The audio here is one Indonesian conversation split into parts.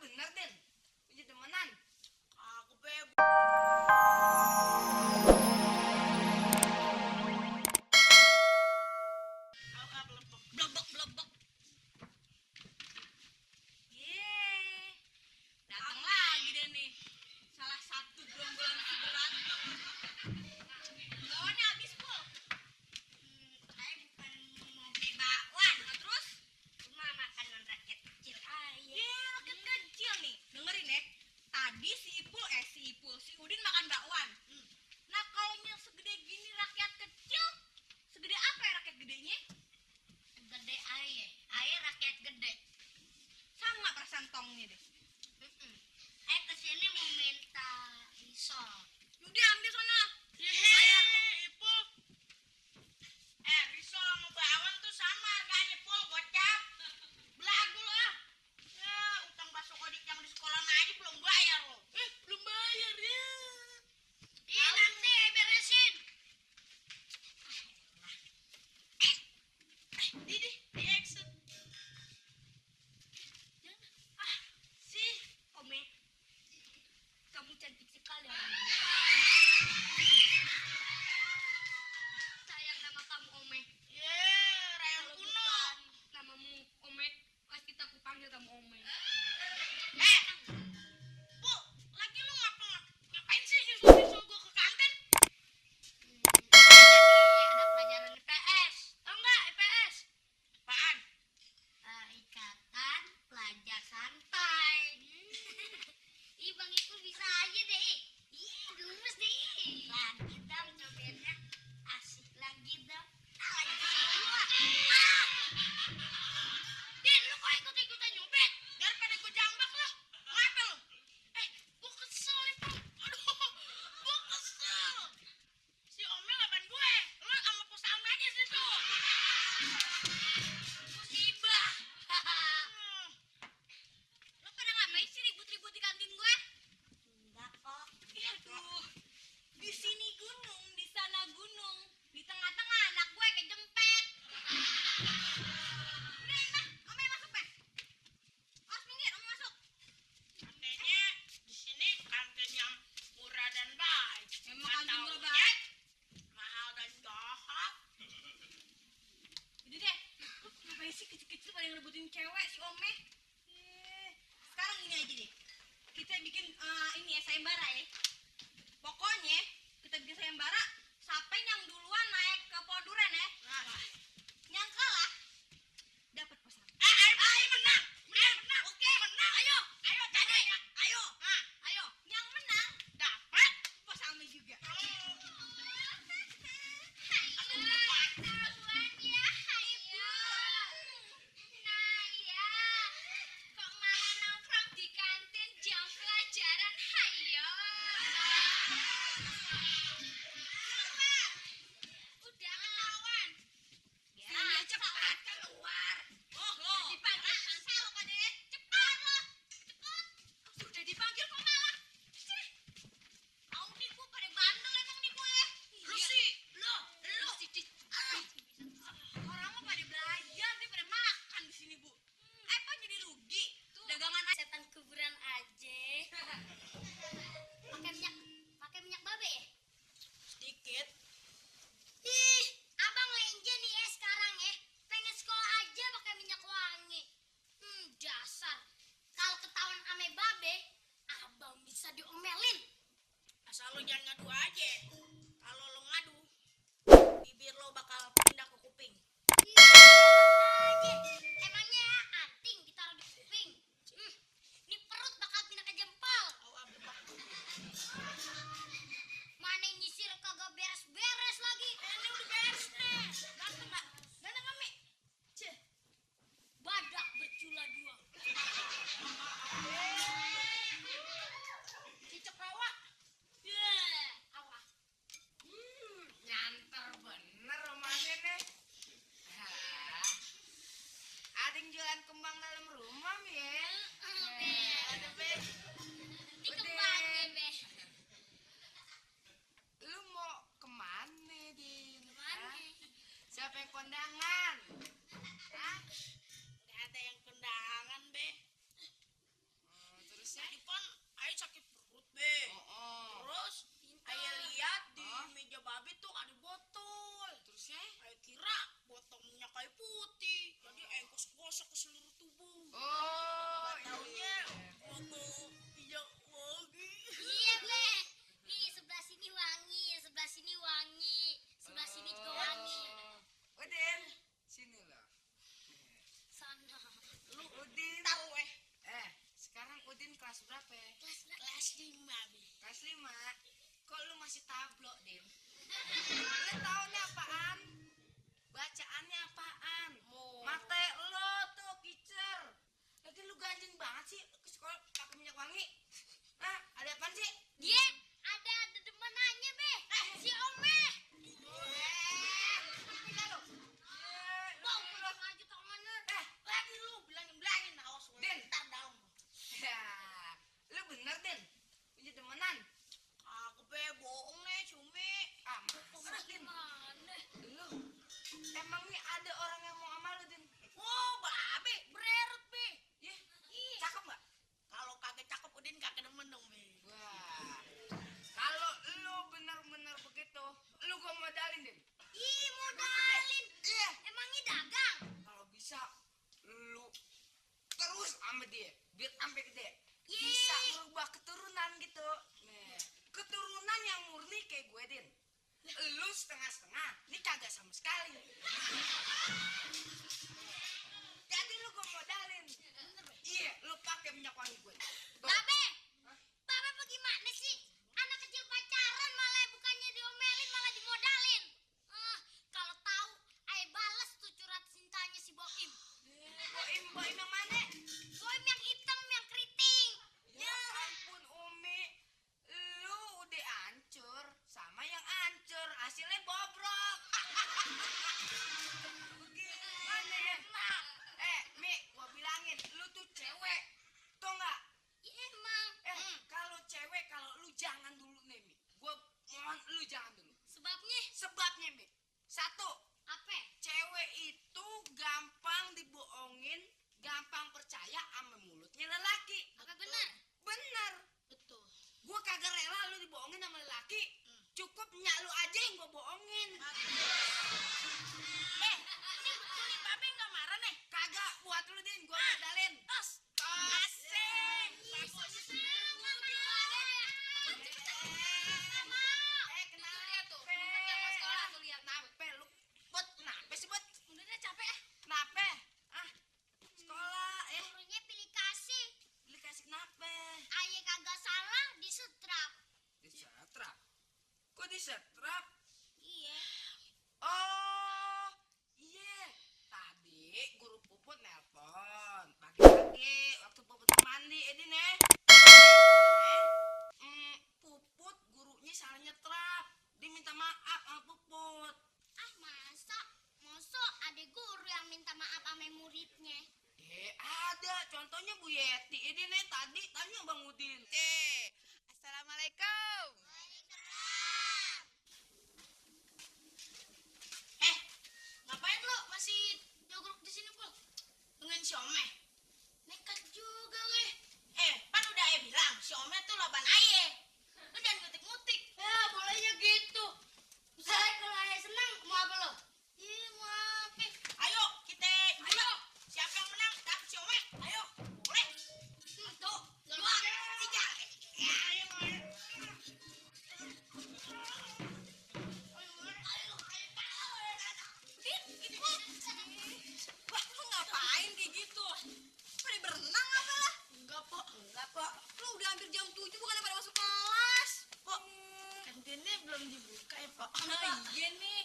bener, Den. Punya temenan. Aku beb. Blebek, blebek. Yeay. Datang lagi deh nih. Salah satu gerombolan si berat. Gawannya habis, Pul. Saya bukan mau beli bakwan. Nah, terus? Cuma makanan rakyat kecil aja. Rakyat kecil nih. Dengerin ya. Tadi si Udin makan bakwan. Nah, kalau yang segede gini rakyat kecil, segede apa ya rakyat gedenya? Gede air. Air rakyat gede. Sama perasaan tongnya deh. Saya kesini mau minta risol. Udah ambil sana. Bayar loh. Ipul. Risol sama bawang tuh sama harganya, Pul. Gocap. Belagu lo ah. Ya, utang bakso kodik yang di sekolah aja belum bayar lo. Belum bayar ya. Iya nanti beresin. Di exit. Si Ome, kamu cantik sekali. Sayang nama kamu Ome. Rayon Kalau kuno. bukan namamu Ome, pasti tak kupanggil kamu Ome. Bu, lagi lu ngapain sih nyusul gua ke kantin? Tadi ada pelajaran IPS. Tahu nggak IPS? Apaan? Ikatan Pelajar Santai. Ih, Bang Ikul bisa aja deh. Ih, gemes deh. Lagi dong cobainnya. Asik lagi dong. Lagi semua. Din, lu kok ikut-ikutan nyubit? Daripada gua jambak lo. Ngapa lo? Gua kesel nih, Pul. Aduh, gua kesel. Si Omel laban gue. Lo sama Pusam aja sih tuh. Musibah. Lu pada ngapain sih ribut-ribut di kantin gue? Enggak kok. Aduh. Di sini gunung, di sana gunung. Di tengah-tengah anak gue kejempet. Udah, nah, Ome masuk, Pe. Awas minggir, Ome masuk. Katanya di sini kantin yang murah dan baik. Emang Nggak kantin murah taunya baik? mahal dan jahat. Jadi deh, lu ngapain sih kecil-kecil pada ngerebutin cewek si Ome? Sekarang ini aja deh. Kita bikin ini ya, sayembara ya. Pokoknya kita bikin sayembara, siapa yang duluan naik ke pohon durian ya? Yang kalah dapat pesan. Ayo menang. Oke, menang. Ayo jadi. Ayo. Nah, ayo. Yang menang Dapat. pos sama juga. Kok malah nongkrong di kantin jam pelajaran? Hayo. Udah ketahuan. Sini cepat keluar. Oh, lo. Dipanggil asal lo pada cepat lo. Cepat. Sudah dipanggil kok malah. Sih. Tahu nih gue pada bandel emang nih gue. Lu sih. Lo sih di. Orang mah pada belajar, dia pada makan di sini, Bu. Apa jadi rugi? Dagangan Setan kuburan aja. Pakai minyak babe ya? Sedikit. Ih, abang lenje nih ya sekarang ya. Pengen sekolah aja pakai minyak wangi. Dasar. Kalau ketahuan ame babe, abang bisa diomelin. Asal lo jangan ngadu aja. Kalau lo ngadu, bibir lo bakal pindah ke kuping. Aja. Emangnya anting ditaruh di kuping? Ini perut bakal pindah ke jempol. Mana yang nyisir kagak beres-beres lagi. Ini udah beres nih. Ganteng nggak? Ganteng nggak, Mi? Ceh. Badak bercula dua. Cicak rawa. Awas. kelas berapa? Kelas 5, Bi. Kelas 5. Kok lu masih tablok, Din? Lu taunya apaan? Bacaannya apaan? Mate lo tuh kicer. Lagi lu ganjeng banget sih ke sekolah pakai minyak wangi. Hah, ada apaan sih? Dia ada demenannya, Be. Si Ome. Gila lu. Bau pulang aja tangannya. Lagi lu bilangin awas lu. Den. Ntar dalam. Ya, lu bener, Den. Punya demenan. Aku Be bohong nih, cumi. Masa, Din? Lu emang nih ada orang yang mau sama lu, Din? Wow, babe, bererut, Be. Ya, cakep nggak? Kalau kagak cakep Udin kagak demen dong, Be. Wah, kalau lu bener-bener begitu, lu gua modalin, Din. Ih, modalin. Iya. Emangnya dagang? Kalau bisa, lu terus sama dia, biar sampai gede. Yeay. Bisa merubah keturunan gitu. Nih, keturunan yang murni kayak gue, Din. Lu setengah-setengah, ini kagak sama sekali. Jadi lu gua modalin. Iya, lu pakai minyak wangi gue. Tuh. Babe. Babe bagaimana sih? Anak kecil pacaran malah bukannya diomelin malah dimodalin. Kalau tahu, ayo balas tuh curhat cintanya si Boim. Boim yang mana? Boim yang hitam yang keriting. Ya ampun, Umi. Lu udah hancur sama yang hancur. Hasilnya bobrok. Gimana ya? Mi, gua bilangin, lu tuh cewek. Tau nggak? Iya emang. Kalau cewek, kalau lu jangan dulu nih, Mi. Gua mohon lu jangan dulu. Sebabnya Sebabnya, Mi. Satu, apa? cewek itu gampang dibohongin, gampang percaya sama mulutnya lelaki. Apa benar? Bener. Betul. Gua kagak rela lu dibohongin sama lelaki. Cukup nyak lu aja yang gua bohongin. Ini betul nih, babe nggak marah nih. Kagak buat lu, Din. Gua modalin. Tos. Asik. Kenapa lihat tuh? Sama sekolah tuh lihat. Kenapa lu? Bot, kenapa sih, Bot? Udah deh capek ah. Kenapa? Sekolah, Gurunya pilih kasih. Lu kasih kenapa? Ayah kagak salah disetrap. Disetrap. Kok disetrap? Iya. Oh, iya. Tadi guru Puput nelpon pagi-pagi waktu Puput mandi, Edin ya. Puput gurunya salah nyetrap. Dia minta maaf sama Puput. Ah masa ada guru yang minta maaf sama muridnya. Ada. Contohnya Bu Yeti. Edin ya tadi tanya Bang Udin. Assalamualaikum. Ngapain lo masih jogrok di sini, Pul? Dengan si Ome. Nekat juga le. Pan udah bilang si Ome tuh laban aye. Lu jangan ngutik-ngutik. Ya bolehnya gitu. Misalnya kalau ayah senang mau apa lo? Ih, maafin. Ayo, kita ayo. Siapa yang menang? Dapat si Ome. Ayo. Boleh. 1, 2, 3. Ayo. Wah, lu ngapain kayak gitu? Pada berenang apa lah? Enggak, Pak. Lu udah hampir jam 7 bukan pada masuk kelas. Pak, kantinnya belum dibuka ya, Pak. Nah, iya nih.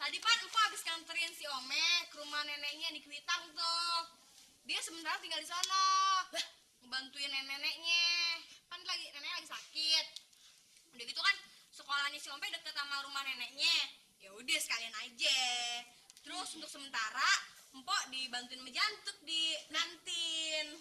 Tadi Pan Empo habis nganterin si Ome ke rumah neneknya di Kuitang tuh. Dia sebentar tinggal di sono. Ngebantuin nenek-neneknya. Kan neneknya lagi sakit. Udah gitu kan sekolahnya si Ome deket sama rumah neneknya. Ya udah sekalian aja. Terus untuk sementara Empok dibantuin menjantuk di kantin.